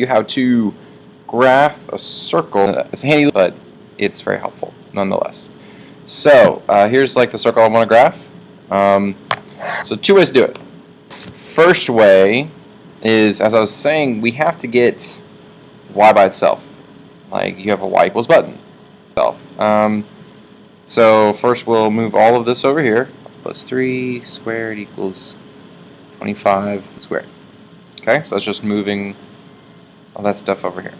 you how to graph a circle. It's handy, but it's very helpful nonetheless. So here's like the circle I want to graph. So two ways to do it. First way is, as I was saying, we have to get y by itself. Like you have a y equals button. So first we'll move all of this over here. Plus 3 squared equals 25 squared. Okay, so it's just moving all that stuff over here.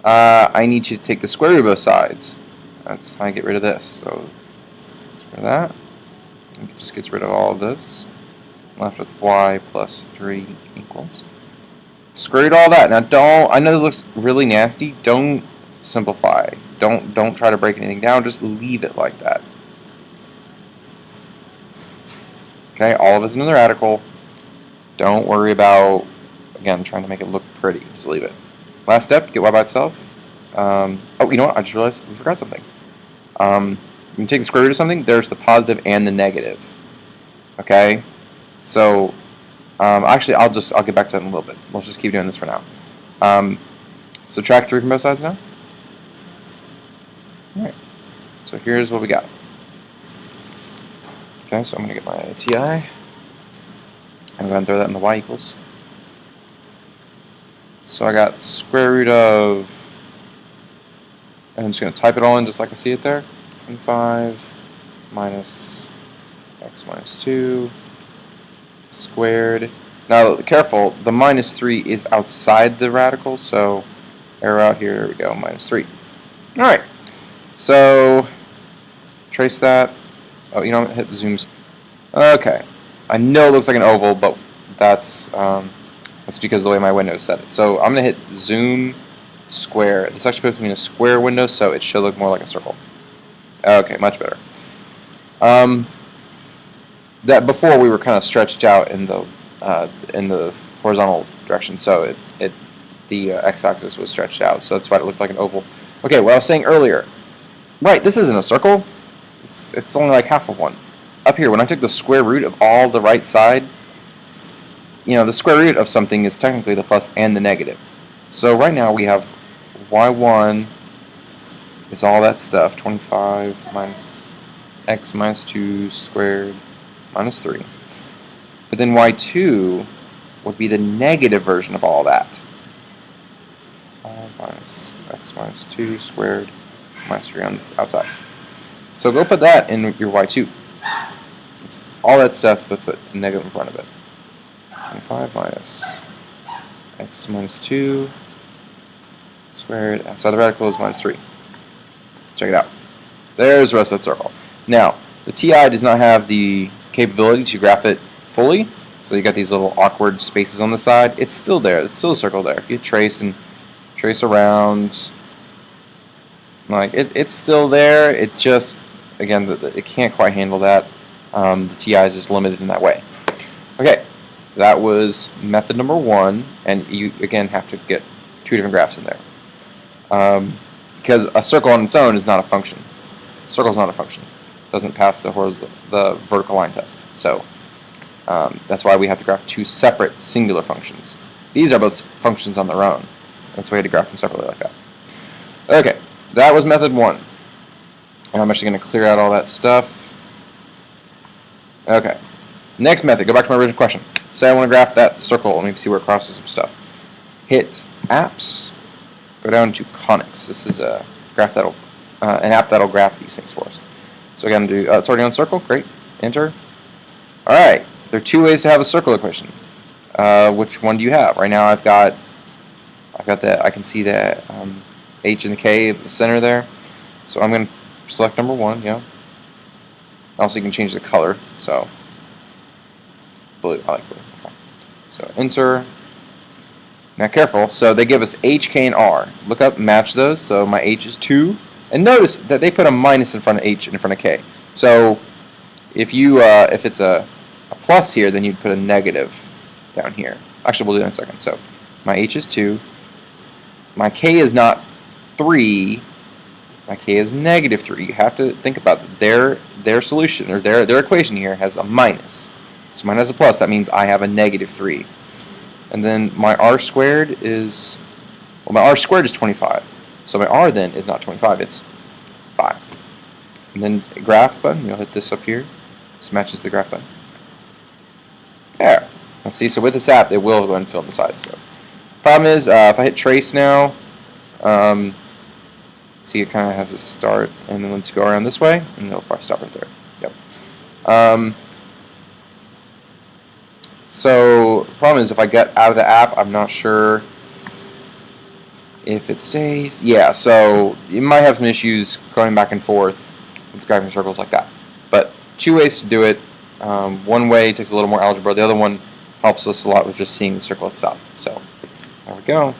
I need to take the square root of both sides. That's how I get rid of this. So get rid of that. It just gets rid of all of this. Left with y plus 3 equals. Square root all that. Now don't, I know this looks really nasty. Don't simplify. Don't try to break anything down. Just leave it like that. Okay, all of it's in the radical. Don't worry about, again, trying to make it look pretty. Just leave it. Last step, get y by itself. Oh, you know what? I just realized we forgot something. You can take the square root of something. There's the positive and the negative. Okay, so actually, I'll get back to that in a little bit. Let's just keep doing this for now. Subtract 3 from both sides now. All right. So here's what we got. Okay, so I'm going to get my TI. I'm going to throw that in the y equals. So I got square root of, and I'm just going to type it all in just like I see it there. 25 minus x minus 2 squared. Now, careful, the minus 3 is outside the radical, so arrow out here, there we go, minus 3. Alright, so trace that. Oh, you know, hit the zoom. Okay, I know it looks like an oval, but that's because of the way my window set it. So I'm going to hit zoom square. This actually puts me in a square window, so it should look more like a circle. Okay, much better. That before we were kind of stretched out in the horizontal direction, so the x-axis was stretched out, so that's why it looked like an oval. Okay, what I was saying earlier. Right, this isn't a circle. It's only like half of one. Up here, when I took the square root of all the right side, you know, the square root of something is technically the plus and the negative. So right now we have y1 is all that stuff, 25 minus x minus 2 squared minus 3. But then y2 would be the negative version of all that. 5 minus x minus 2 squared minus 3 on the outside. So go put that in your y2. It's all that stuff, but put a negative in front of it. 25 minus x minus 2 squared outside the radical is minus 3. Check it out. There's the rest of that circle. Now, the TI does not have the capability to graph it fully, so you got these little awkward spaces on the side. It's still there. It's still a circle there. If you trace and trace around, like it's still there. It just, again, it can't quite handle that. The TI is just limited in that way. Okay, that was method number 1, and you again have to get 2 different graphs in there. Because a circle on its own is not a function. A circle is not a function. It doesn't pass the vertical line test. So that's why we have to graph 2 separate singular functions. These are both functions on their own. That's why we had to graph them separately like that. Okay, that was method 1. And I'm actually going to clear out all that stuff. Okay, next method. Go back to my original question. Say I want to graph that circle. Let me see where it crosses some stuff. Hit apps. Go down to conics. This is a graph that'll an app that'll graph these things for us. So again, do it's already on circle. Great. Enter. All right. There are 2 ways to have a circle equation. Which one do you have? Right now, I've got that. I can see that h and the k in the center there. So I'm going to select number 1. Yeah. Also, you can change the color. So blue. I like blue. Okay. So enter. Now careful, so they give us h, k, and r. Look up, match those, so my h is 2. And notice that they put a minus in front of h and in front of k. So if it's a plus here, then you'd put a negative down here. Actually, we'll do that in a second. So my h is 2. My k is not 3. My k is negative 3. You have to think about that. Their solution, or their equation here has a minus. So mine has a plus. That means I have a negative 3. And then my r squared is, well, my r squared is 25. So my r then is not 25, it's 5. And then graph button, you'll hit this up here. This matches the graph button. There. Let's see, so with this app, it will go ahead and fill in the sides. So, problem is, if I hit trace now, see it kind of has a start, and then let's go around this way, and it'll probably stop right there. Yep. So, the problem is, if I get out of the app, I'm not sure if it stays. Yeah, so you might have some issues going back and forth with driving circles like that. But 2 ways to do it. One way takes a little more algebra. The other one helps us a lot with just seeing the circle itself. So, there we go.